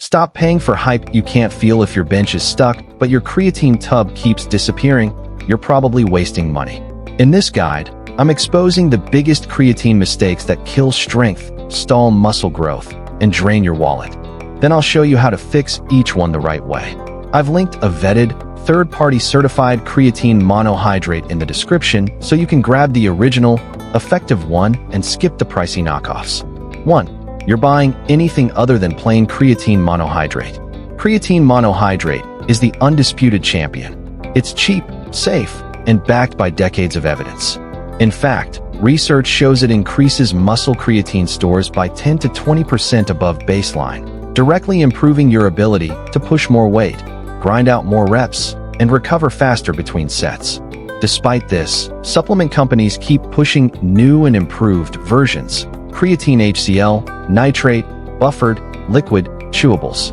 Stop paying for hype you can't feel. If your bench is stuck, but your creatine tub keeps disappearing, you're probably wasting money. In this guide, I'm exposing the biggest creatine mistakes that kill strength, stall muscle growth, and drain your wallet. Then I'll show you how to fix each one the right way. I've linked a vetted, third-party certified creatine monohydrate in the description so you can grab the original, effective one and skip the pricey knockoffs. 1. You're buying anything other than plain creatine monohydrate. Creatine monohydrate is the undisputed champion. It's cheap, safe, and backed by decades of evidence. In fact, research shows it increases muscle creatine stores by 10 to 20% above baseline, directly improving your ability to push more weight, grind out more reps, and recover faster between sets. Despite this, supplement companies keep pushing new and improved versions: creatine HCl, nitrate, buffered, liquid, chewables,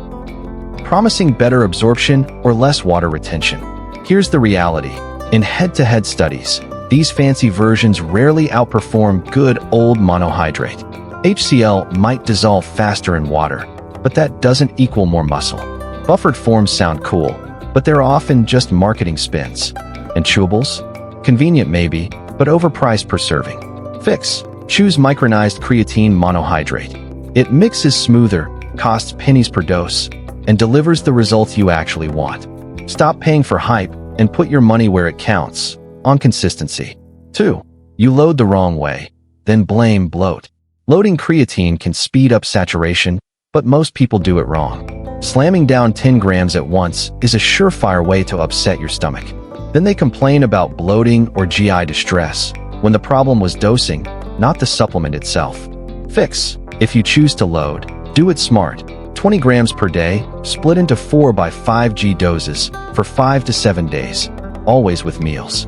promising better absorption or less water retention. Here's the reality. In head-to-head studies, these fancy versions rarely outperform good old monohydrate. HCl might dissolve faster in water, but that doesn't equal more muscle. Buffered forms sound cool, but they're often just marketing spins. And chewables? Convenient maybe, but overpriced per serving. Fix: choose micronized creatine monohydrate. It mixes smoother, costs pennies per dose, and delivers the results you actually want. Stop paying for hype and put your money where it counts, on consistency. 2. You load the wrong way, then blame bloat. Loading creatine can speed up saturation, but most people do it wrong. Slamming down 10 grams at once is a surefire way to upset your stomach. Then they complain about bloating or GI distress, when the problem was dosing, not the supplement itself. Fix: if you choose to load, do it smart. 20 grams per day, split into 4 by 5g doses for 5 to 7 days, always with meals.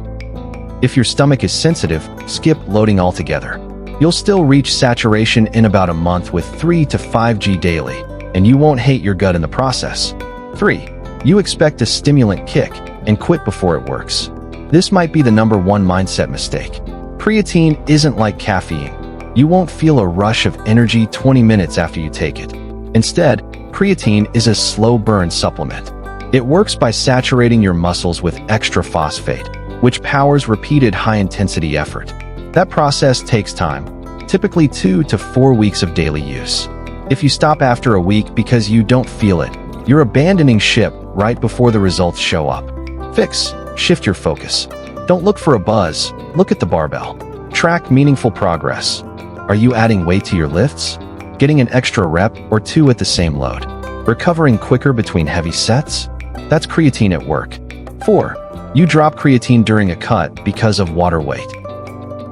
If your stomach is sensitive, skip loading altogether. You'll still reach saturation in about a month with 3 to 5g daily, and you won't hate your gut in the process. 3. You expect a stimulant kick and quit before it works. This might be the #1 mindset mistake. Creatine isn't like caffeine. You won't feel a rush of energy 20 minutes after you take it. Instead, creatine is a slow-burn supplement. It works by saturating your muscles with extra phosphate, which powers repeated high-intensity effort. That process takes time, typically 2 to 4 weeks of daily use. If you stop after a week because you don't feel it, you're abandoning ship right before the results show up. Fix: shift your focus. Don't look for a buzz, look at the barbell. Track meaningful progress. Are you adding weight to your lifts? Getting an extra rep or 2 at the same load? Recovering quicker between heavy sets? That's creatine at work. 4. You drop creatine during a cut because of water weight.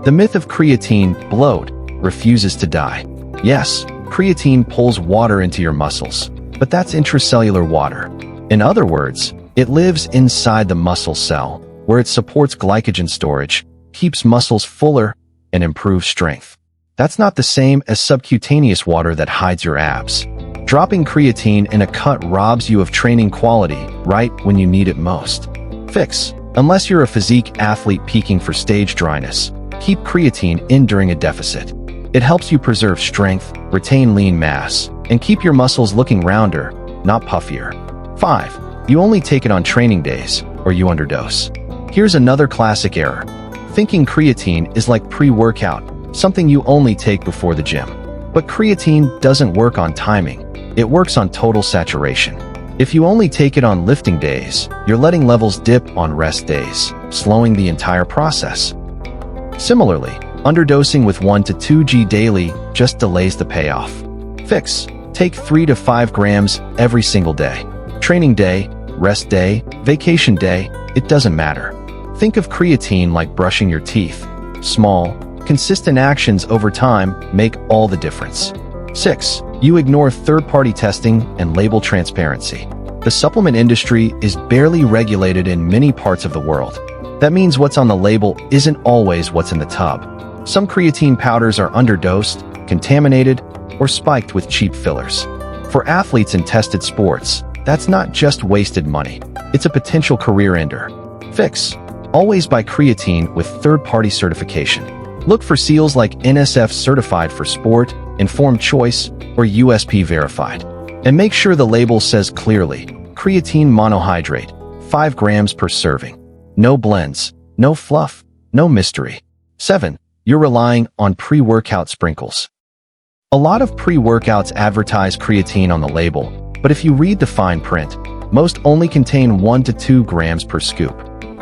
The myth of creatine bloat refuses to die. Yes, creatine pulls water into your muscles, but that's intracellular water. In other words, it lives inside the muscle cell, where it supports glycogen storage, keeps muscles fuller, and improves strength. That's not the same as subcutaneous water that hides your abs. Dropping creatine in a cut robs you of training quality right when you need it most. Fix: unless you're a physique athlete peaking for stage dryness, keep creatine in during a deficit. It helps you preserve strength, retain lean mass, and keep your muscles looking rounder, not puffier. 5. You only take it on training days, or you underdose. Here's another classic error. Thinking creatine is like pre-workout, something you only take before the gym. But creatine doesn't work on timing. It works on total saturation. If you only take it on lifting days, you're letting levels dip on rest days, slowing the entire process. Similarly, underdosing with 1 to 2g daily just delays the payoff. Fix: take 3 to 5 grams every single day. Training day, rest day, vacation day, it doesn't matter. Think of creatine like brushing your teeth. Small, consistent actions over time make all the difference. 6. You ignore third-party testing and label transparency. The supplement industry is barely regulated in many parts of the world. That means what's on the label isn't always what's in the tub. Some creatine powders are underdosed, contaminated, or spiked with cheap fillers. For athletes in tested sports, that's not just wasted money. It's a potential career ender. Fix: always buy creatine with third-party certification. Look for seals like NSF Certified for Sport, Informed Choice, or USP Verified. And make sure the label says clearly, creatine monohydrate, 5 grams per serving. No blends, no fluff, no mystery. 7. You're relying on pre-workout sprinkles. A lot of pre-workouts advertise creatine on the label, but if you read the fine print, most only contain 1 to 2 grams per scoop.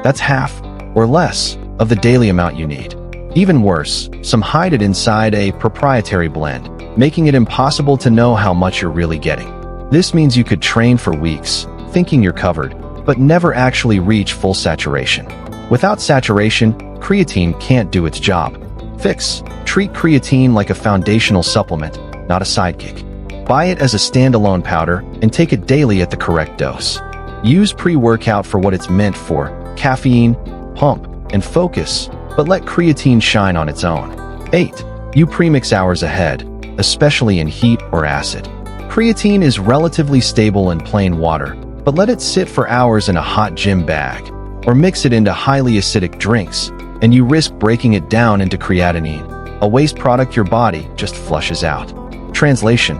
That's half, or less, of the daily amount you need. Even worse, some hide it inside a proprietary blend, making it impossible to know how much you're really getting. This means you could train for weeks, thinking you're covered, but never actually reach full saturation. Without saturation, creatine can't do its job. Fix. Treat creatine like a foundational supplement, not a sidekick. Buy it as a standalone powder and take it daily at the correct dose. Use pre-workout for what it's meant for, caffeine, pump, and focus, but let creatine shine on its own. 8. You premix hours ahead, especially in heat or acid. Creatine is relatively stable in plain water, but let it sit for hours in a hot gym bag, or mix it into highly acidic drinks, and you risk breaking it down into creatinine, a waste product your body just flushes out. Translation: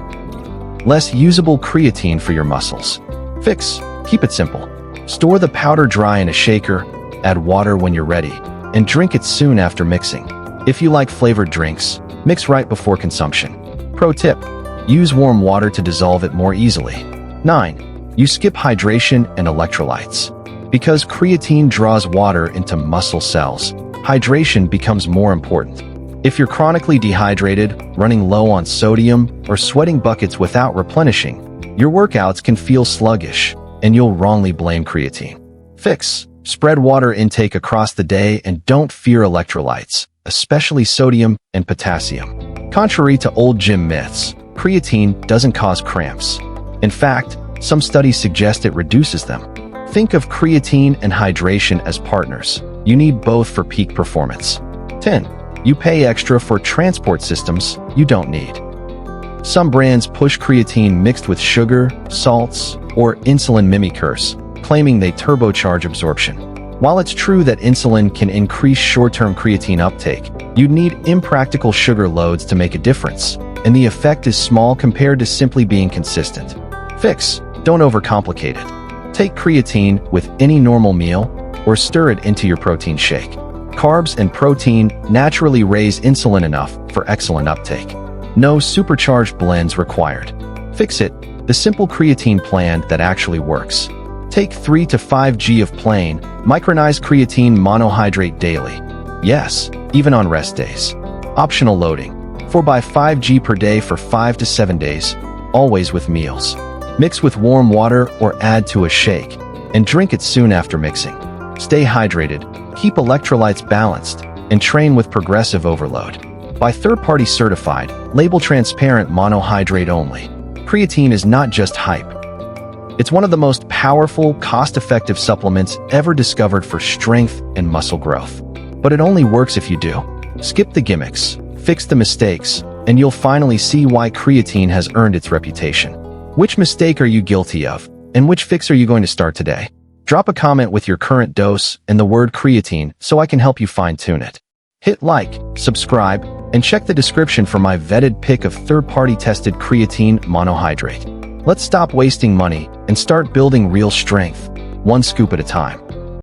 less usable creatine for your muscles. Fix. Keep it simple. Store the powder dry in a shaker, add water when you're ready, and drink it soon after mixing. If you like flavored drinks, mix right before consumption. Pro tip: use warm water to dissolve it more easily. 9. You skip hydration and electrolytes. Because creatine draws water into muscle cells, hydration becomes more important. If you're chronically dehydrated, running low on sodium, or sweating buckets without replenishing, your workouts can feel sluggish, and you'll wrongly blame creatine. Fix. Spread water intake across the day and don't fear electrolytes, especially sodium and potassium. Contrary to old gym myths, creatine doesn't cause cramps. In fact, some studies suggest it reduces them. Think of creatine and hydration as partners. You need both for peak performance. 10. You pay extra for transport systems you don't need. Some brands push creatine mixed with sugar, salts, or insulin mimickers, claiming they turbocharge absorption. While it's true that insulin can increase short-term creatine uptake, you'd need impractical sugar loads to make a difference, and the effect is small compared to simply being consistent. Fix. Don't overcomplicate it. Take creatine with any normal meal, or stir it into your protein shake. Carbs and protein naturally raise insulin enough for excellent uptake. No supercharged blends required. Fix it. The simple creatine plan that actually works. Take 3 to 5 g of plain, micronized creatine monohydrate daily. Yes, even on rest days. Optional loading. 4 by 5 g per day for 5 to 7 days, always with meals. Mix with warm water or add to a shake, and drink it soon after mixing. Stay hydrated, keep electrolytes balanced, and train with progressive overload. By third-party certified, label transparent monohydrate only. Creatine is not just hype. It's one of the most powerful, cost-effective supplements ever discovered for strength and muscle growth. But it only works if you do. Skip the gimmicks, fix the mistakes, and you'll finally see why creatine has earned its reputation. Which mistake are you guilty of, and which fix are you going to start today? Drop a comment with your current dose and the word creatine so I can help you fine-tune it. Hit like, subscribe, and check the description for my vetted pick of third-party tested creatine monohydrate. Let's stop wasting money and start building real strength, one scoop at a time.